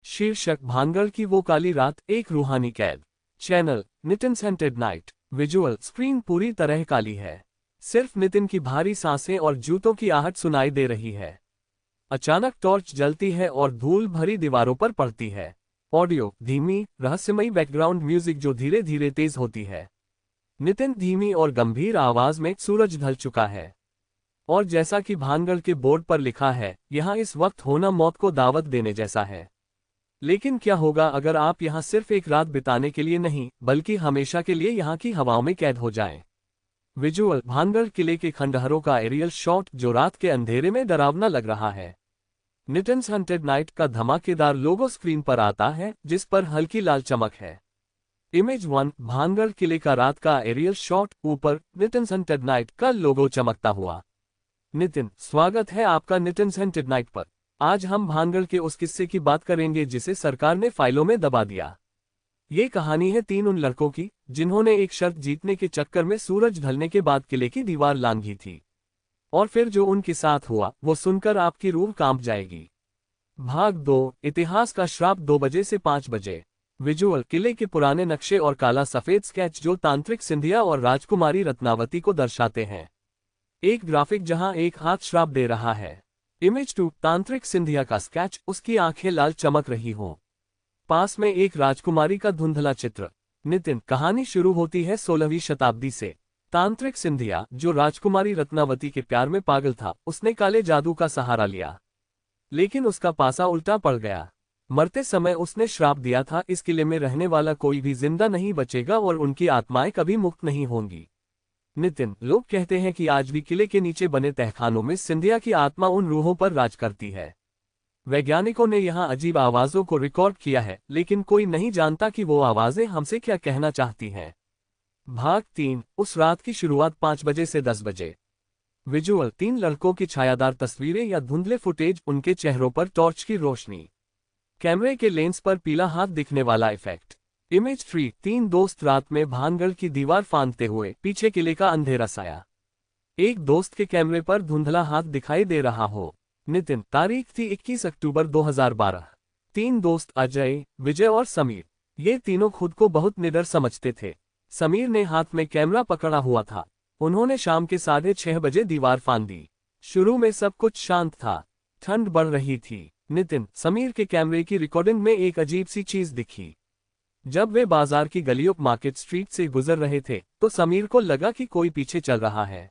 शीर्षक भानगढ़ की वो काली रात, एक रूहानी कैद। Channel Nitin scented night. Visual screen पूरी तरह काली है। सिर्फ नितिन की भारी सांसें और जूतों की आहट सुनाई दे रही है। अचानक टॉर्च जलती है और धूल भरी दीवारों पर पड़ती है। ऑडियो धीमी, रहस्यमयी बैकग्राउंड म्यूजिक जो धीरे धीरे तेज होती है। नितिन धीमी और गंभीर आवाज में, सूरज ढल चुका है। और जैसा कि भानगढ़ के बोर्ड पर लिखा है, यहाँ इस वक्त होना मौत को दावत देने जैसा है। लेकिन क्या होगा अगर आप यहाँ सिर्फ एक रात बिताने के लिए नहीं, बल्कि हमेशा के लिए यहाँ की हवाओं में कैद हो जाएं। विजुअल भानगढ़ किले के खंडहरों का एरियल शॉट जो रात के अंधेरे में डरावना लग रहा है। निटिन्स हंटेड नाइट का धमाकेदार लोगो स्क्रीन पर आता है, जिस पर हल्की लाल चमक है। इमेज 1 भानगढ़ किले का रात का एरियल शॉट, ऊपर निटिन्स हंटेड नाइट का लोगो चमकता हुआ। नितिन, स्वागत है आपका निटिन्स हंटेड नाइट पर। आज हम भानगढ़ के उस किस्से की बात करेंगे जिसे सरकार ने फाइलों में दबा दिया। ये कहानी है 3 उन लड़कों की, जिन्होंने एक शर्त जीतने के चक्कर में सूरज ढलने के बाद किले की दीवार लांघी थी। और फिर जो उनके साथ हुआ, वो सुनकर आपकी रूह कांप जाएगी। भाग 2 इतिहास का श्राप, 2 बजे से 5 बजे। विजुअल किले के पुराने नक्शे और काला सफेद स्केच जो तांत्रिक सिंधिया और राजकुमारी रत्नावती को दर्शाते हैं। एक ग्राफिक जहां एक हाथ श्राप दे रहा है। इमेज 2 तांत्रिक सिंधिया का स्केच, उसकी आंखें लाल चमक रही हों। पास में एक राजकुमारी का धुंधला चित्र। नितिन, कहानी शुरू होती है 16वीं शताब्दी से। तांत्रिक सिंधिया, जो राजकुमारी रत्नावती के प्यार में पागल था, उसने काले जादू का सहारा लिया। लेकिन उसका पासा उल्टा पड़ गया। मरते समय उसने श्राप दिया था, इस किले में रहने वाला कोई भी जिंदा नहीं बचेगा और उनकी आत्माएं कभी मुक्त नहीं होंगी। नितिन, लोग कहते हैं कि आज भी किले के नीचे बने तहखानों में सिंधिया की आत्मा उन रूहों पर राज करती है। वैज्ञानिकों ने यहाँ अजीब आवाजों को रिकॉर्ड किया है, लेकिन कोई नहीं जानता कि वो आवाजें हमसे क्या कहना चाहती हैं। भाग 3 उस रात की शुरुआत, 5 बजे से 10 बजे। विजुअल 3 लड़कों की छायादार तस्वीरें या धुंधले फुटेज, उनके चेहरों पर टॉर्च की रोशनी, कैमरे के लेंस पर पीला हाथ दिखने वाला इफेक्ट। इमेज 3 3 दोस्त रात में भानगढ़ की दीवार फांदते हुए, पीछे किले का अंधेरा साया। एक दोस्त के कैमरे पर धुंधला हाथ दिखाई दे रहा हो। नितिन, तारीख थी 21 अक्टूबर 2012। 3 दोस्त अजय, विजय और समीर। ये तीनों खुद को बहुत निडर समझते थे। समीर ने हाथ में कैमरा पकड़ा हुआ था। उन्होंने शाम के 6:30 बजे दीवार फांदी। शुरू में सब कुछ शांत था। ठंड बढ़ रही थी। नितिन, समीर के कैमरे की रिकॉर्डिंग में एक अजीब सी चीज दिखी। जब वे बाजार की गलियों मार्केट स्ट्रीट से गुजर रहे थे, तो समीर को लगा कि कोई पीछे चल रहा है।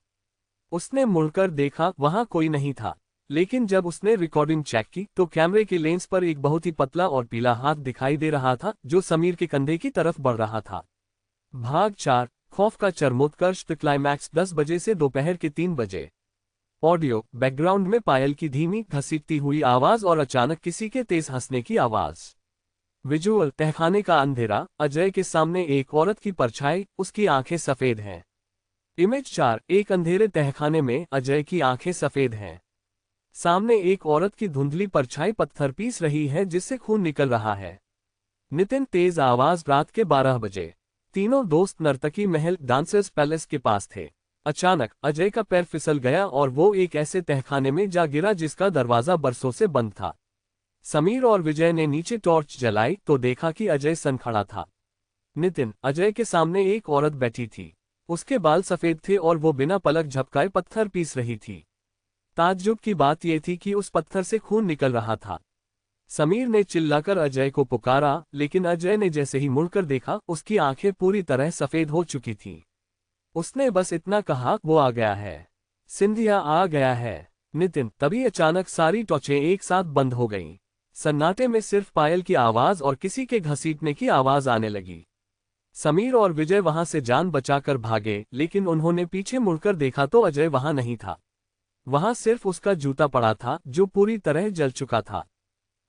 उसने मुड़कर देखा, वहां कोई नहीं था। लेकिन जब उसने रिकॉर्डिंग चेक की, तो कैमरे के लेंस पर एक बहुत ही पतला और पीला हाथ दिखाई दे रहा था, जो समीर के कंधे की तरफ बढ़ रहा था। भाग 4 खौफ का चरमोत्कर्ष, क्लाइमैक्स, 10 बजे से दोपहर के 3 बजे। ऑडियो बैकग्राउंड में पायल की धीमी घसीटती हुई आवाज और अचानक किसी के तेज हंसने की आवाज। विजुअल तहखाने का अंधेरा, अजय के सामने एक औरत की परछाई, उसकी आंखें सफेद हैं। इमेज 4 एक अंधेरे तहखाने में अजय की आंखें सफेद हैं। सामने एक औरत की धुंधली परछाई पत्थर पीस रही है, जिससे खून निकल रहा है। नितिन, तेज आवाज, रात के 12 बजे। तीनों दोस्त नर्तकी महल डांसर्स पैलेस के पास थे। अचानक अजय का पैर फिसल गया और वो एक ऐसे तहखाने में जा गिरा जिसका दरवाजा बरसों से बंद था। समीर और विजय ने नीचे टॉर्च जलाई तो देखा कि अजय सन खड़ा था। नितिन, अजय के सामने एक औरत बैठी थी। उसके बाल सफेद थे और वो बिना पलक झपकाए पत्थर पीस रही थी। ताज्जुब की बात यह थी कि उस पत्थर से खून निकल रहा था। समीर ने चिल्लाकर अजय को पुकारा, लेकिन अजय ने जैसे ही मुड़कर देखा, उसकी आंखें पूरी तरह सफेद हो चुकी थीं। उसने बस इतना कहा, वो आ गया है, सिंधिया आ गया है। नितिन, तभी अचानक सारी टॉर्चें एक साथ बंद हो गईं। सन्नाटे में सिर्फ पायल की आवाज और किसी के घसीटने की आवाज आने लगी। समीर और विजय वहां से जान बचाकर भागे, लेकिन उन्होंने पीछे मुड़कर देखा तो अजय वहां नहीं था। वहां सिर्फ उसका जूता पड़ा था, जो पूरी तरह जल चुका था।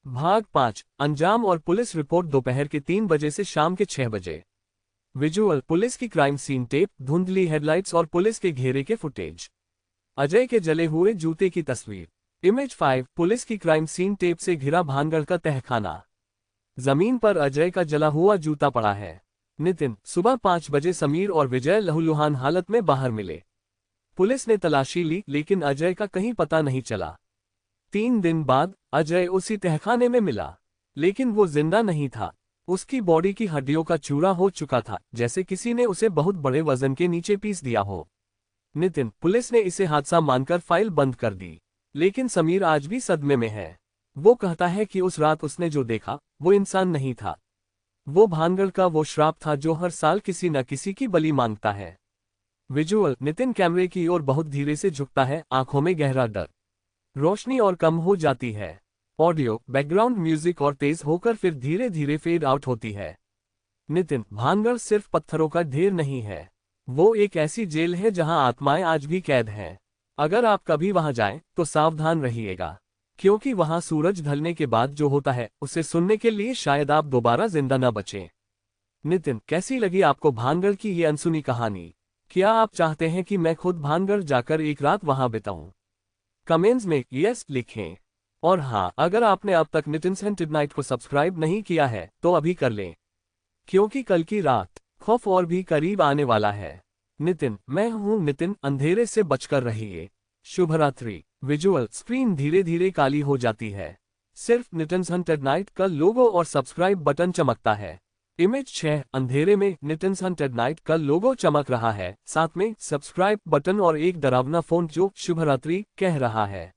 भाग 5 अंजाम और पुलिस रिपोर्ट, दोपहर के 3 बजे से शाम के 6 बजे। विजुअल पुलिस की क्राइम सीन टेप, धुंधली हेडलाइट्स और पुलिस के घेरे के फुटेज। अजय के जले हुए जूते की तस्वीर। इमेज 5 पुलिस की क्राइम सीन टेप से घिरा भानगढ़ का तहखाना। जमीन पर अजय का जला हुआ जूता पड़ा है। नितिन, सुबह 5 बजे समीर और विजय लहूलुहान हालत में बाहर मिले। पुलिस ने तलाशी ली, लेकिन अजय का कहीं पता नहीं चला। 3 दिन बाद अजय उसी तहखाने में मिला। लेकिन वो जिंदा नहीं था। उसकी बॉडी की हड्डियों का चूरा हो चुका था, जैसे किसी ने उसे बहुत बड़े वजन के नीचे पीस दिया हो। नितिन, पुलिस ने इसे हादसा मानकर फाइल बंद कर दी। लेकिन समीर आज भी सदमे में है। वो कहता है कि उस रात उसने जो देखा वो इंसान नहीं था। वो भानगढ़ का वो श्राप था जो हर साल किसी न किसी की बलि मांगता है। विजुअल, नितिन कैमरे की ओर बहुत धीरे से झुकता है, आंखों में गहरा डर। रोशनी और कम हो जाती है। ऑडियो, बैकग्राउंड म्यूजिक और तेज होकर फिर धीरे धीरे फेड आउट होती है। नितिन, भानगढ़ सिर्फ पत्थरों का ढेर नहीं है। वो एक ऐसी जेल है जहां आत्माएं आज भी कैद हैं। अगर आप कभी वहां जाएं तो सावधान रहिएगा, क्योंकि वहां सूरज ढलने के बाद जो होता है उसे सुनने के लिए शायद आप दोबारा जिंदा न बचें। नितिन, कैसी लगी आपको भानगढ़ की ये अनसुनी कहानी? क्या आप चाहते हैं कि मैं खुद भानगढ़ जाकर एक रात वहां बिताऊं? कमेंट्स में यस लिखें। और हाँ, अगर आपने अब तक नितिन्स हैंटेड नाइट को सब्सक्राइब नहीं किया है तो अभी कर लें, क्योंकि कल की रात खौफ और भी करीब आने वाला है। नितिन, मैं हूं नितिन, अंधेरे से बचकर रहिए। शुभरात्रि। विजुअल, स्क्रीन धीरे धीरे काली हो जाती है। सिर्फ नितिन्स हैंटेड नाइट का लोगो और सब्सक्राइब बटन चमकता है। इमेज 6, अंधेरे में नितिन्स हैंटेड नाइट का लोगो चमक रहा है, साथ में सब्सक्राइब बटन और एक डरावना फोन जो शुभरात्रि कह रहा है।